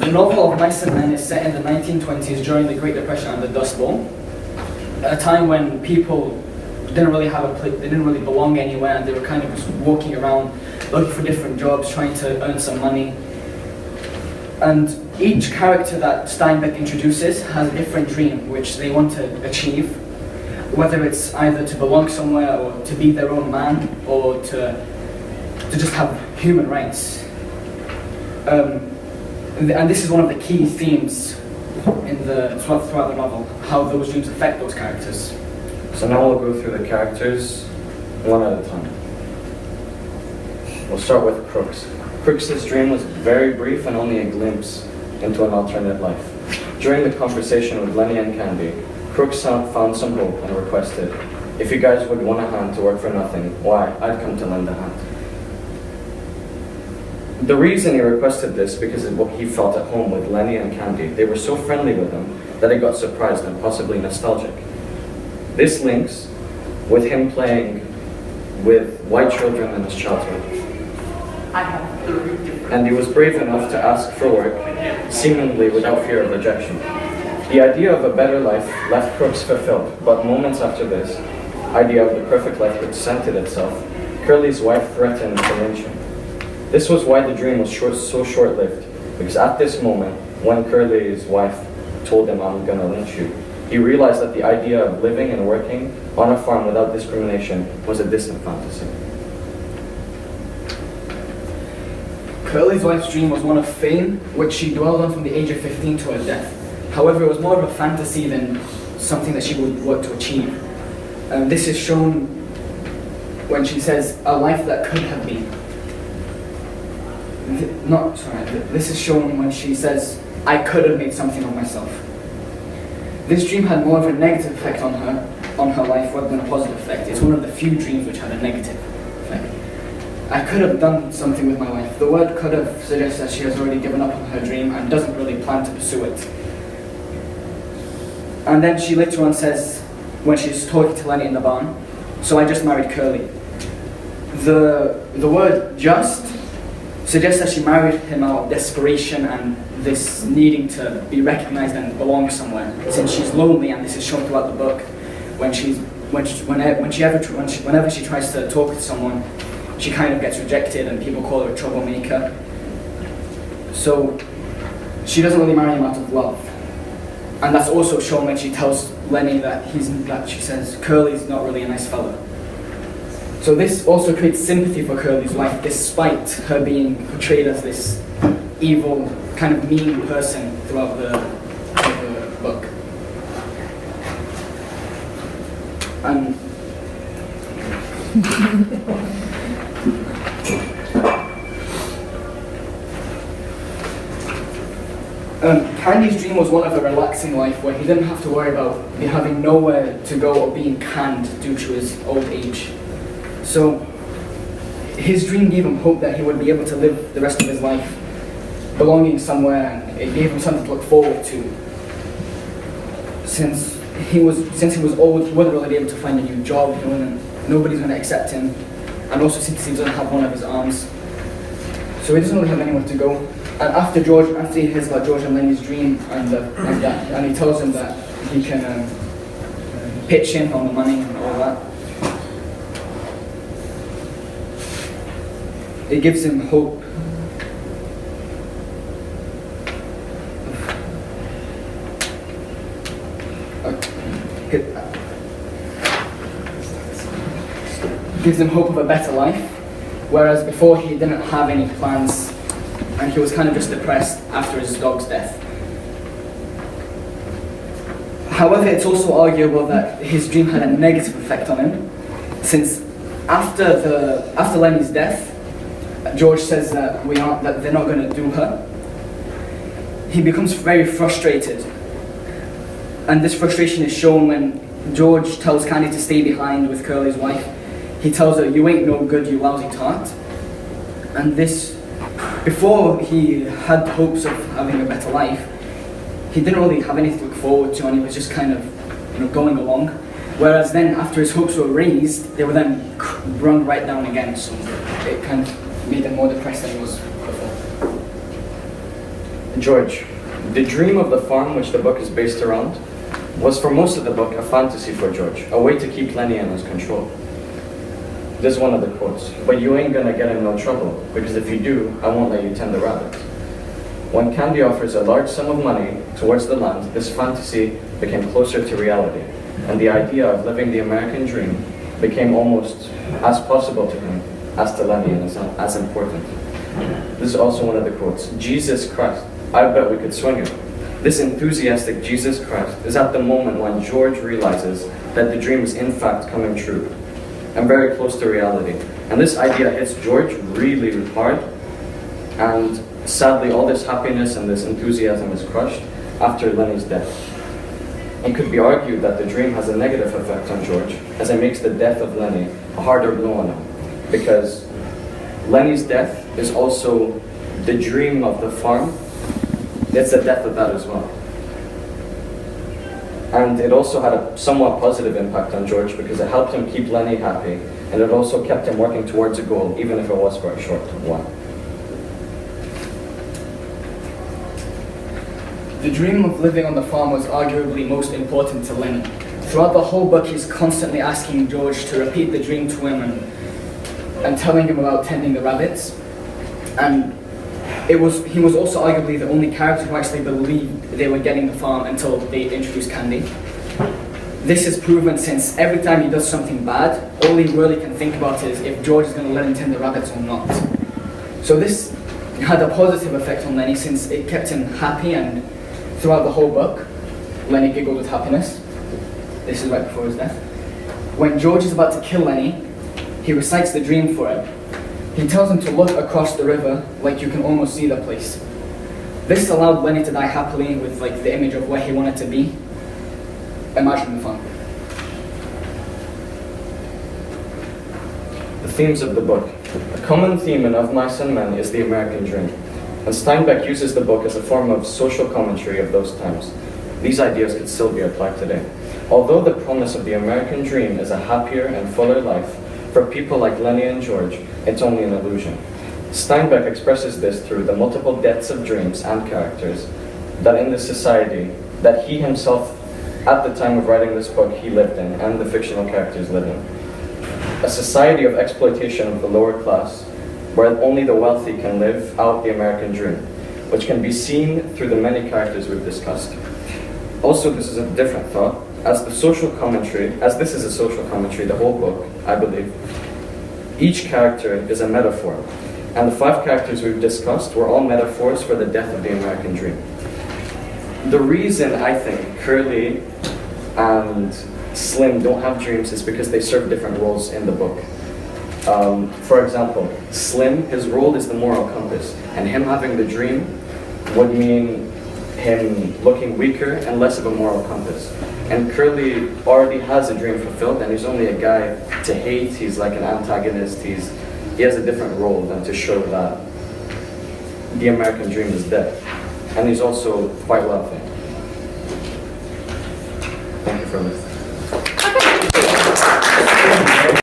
The novel of Mice and Men is set in the 1920s during the Great Depression and the Dust Bowl, at a time when people didn't really have a place, they didn't really belong anywhere, and they were kind of just walking around looking for different jobs, trying to earn some money. And each character that Steinbeck introduces has a different dream which they want to achieve, whether it's either to belong somewhere or to be their own man or to just have human rights. And this is one of the key themes throughout the novel, how those dreams affect those characters. So now we'll go through the characters one at a time. We'll start with Crooks. Crooks' dream was very brief and only a glimpse into an alternate life. During the conversation with Lenny and Candy, Crooks found some hope and requested, "If you guys would want a hand to work for nothing, why, I'd come to lend a hand." The reason he requested this because of what he felt at home with Lenny and Candy. They were so friendly with him that he got surprised and possibly nostalgic. This links with him playing with white children in his childhood. And he was brave enough to ask for work, seemingly without fear of rejection. The idea of a better life left Crooks fulfilled, but moments after this idea of the perfect life presented itself, Curly's wife threatened to lynch him. This was why the dream was so short-lived, because at this moment, when Curly's wife told him, "I'm gonna lynch you," he realized that the idea of living and working on a farm without discrimination was a distant fantasy. Curly's wife's dream was one of fame, which she dwelled on from the age of 15 to her death. However, it was more of a fantasy than something that she would work to achieve. This is shown when she says, "A life that could have been." This is shown when she says, "I could have made something of myself." This dream had more of a negative effect on her life rather than a positive effect. It's one of the few dreams which had a negative effect. "I could have done something with my life." The word "could have" suggests that she has already given up on her dream and doesn't really plan to pursue it. And then she later on says, when she's talking to Lenny in the barn, "So I just married Curly." The word "just" suggests that she married him out of desperation and this needing to be recognized and belong somewhere, since she's lonely, and this is shown throughout the book. Whenever she tries to talk to someone, she kind of gets rejected and people call her a troublemaker. So she doesn't really marry him out of love. And that's also shown when she tells Lenny that she says, "Curly's not really a nice fellow." So this also creates sympathy for Curly's wife, despite her being portrayed as this evil, kind of mean person throughout the book. And Candy's dream was one of a relaxing life where he didn't have to worry about having nowhere to go or being canned due to his old age. So his dream gave him hope that he would be able to live the rest of his life belonging somewhere, and it gave him something to look forward to. Since he was old, he wouldn't really be able to find a new job, nobody's going to accept him, and also since he doesn't have one of his arms. So he doesn't really have anywhere to go. And after he hears about George and Lenny's dream, and he tells him that he can pitch in on the money and all that, it gives him hope. Gives him hope of a better life, whereas before he didn't have any plans, and he was kind of just depressed after his dog's death. However, it's also arguable that his dream had a negative effect on him, since after Lenny's death, George says that they're not going to do her. He becomes very frustrated, and this frustration is shown when George tells Candy to stay behind with Curly's wife. He tells her, "You ain't no good, you lousy tart." And this, before he had hopes of having a better life, he didn't really have anything to look forward to, and he was just kind of, going along. Whereas then, after his hopes were raised, they were then run right down again. So it kind of made him more depressed than he was before. George, the dream of the farm which the book is based around was for most of the book a fantasy for George, a way to keep Lenny in his control. This is one of the quotes. But you ain't gonna get in no trouble, because if you do, I won't let you tend the rabbits. When Candy offers a large sum of money towards the land, this fantasy became closer to reality, and the idea of living the American dream became almost as possible to him as to Lenny, and as important. This is also one of the quotes. Jesus Christ, I bet we could swing it. This enthusiastic Jesus Christ is at the moment when George realizes that the dream is in fact coming true, and very close to reality. And this idea hits George really hard, and sadly all this happiness and this enthusiasm is crushed after Lenny's death. It could be argued that the dream has a negative effect on George, as it makes the death of Lenny a harder blow on him, because Lenny's death is also the dream of the farm. It's the death of that as well. And it also had a somewhat positive impact on George because it helped him keep Lenny happy, and it also kept him working towards a goal, even if it was for a short one. The dream of living on the farm was arguably most important to Lenny. Throughout the whole book, he's constantly asking George to repeat the dream to him and telling him about tending the rabbits. And he was also arguably the only character who actually believed they were getting the farm until they introduced Candy. This is proven since every time he does something bad, all he really can think about is if George is going to let him tend the rabbits or not. So this had a positive effect on Lenny since it kept him happy, and throughout the whole book, Lenny giggled with happiness. This is right before his death. When George is about to kill Lenny, he recites the dream for him. He tells him to look across the river like you can almost see the place. This allowed Lenny to die happily with like the image of where he wanted to be. Imagine the fun. The themes of the book. A common theme in Of Mice and Men is the American dream, and Steinbeck uses the book as a form of social commentary of those times. These ideas could still be applied today. Although the promise of the American dream is a happier and fuller life, for people like Lenny and George, it's only an illusion. Steinbeck expresses this through the multiple deaths of dreams and characters that in the society that he himself, at the time of writing this book, he lived in, and the fictional characters live in. A society of exploitation of the lower class, where only the wealthy can live out the American dream, which can be seen through the many characters we've discussed. Also, this is a different thought. As this is a social commentary, the whole book, I believe, each character is a metaphor. And the 5 characters we've discussed were all metaphors for the death of the American dream. The reason I think Curly and Slim don't have dreams is because they serve different roles in the book. For example, Slim, his role is the moral compass, and him having the dream would mean him looking weaker and less of a moral compass. And Curly already has a dream fulfilled, and he's only a guy to hate. He's like an antagonist. He has a different role than to show that the American dream is dead. And he's also quite wealthy. Thank you for listening.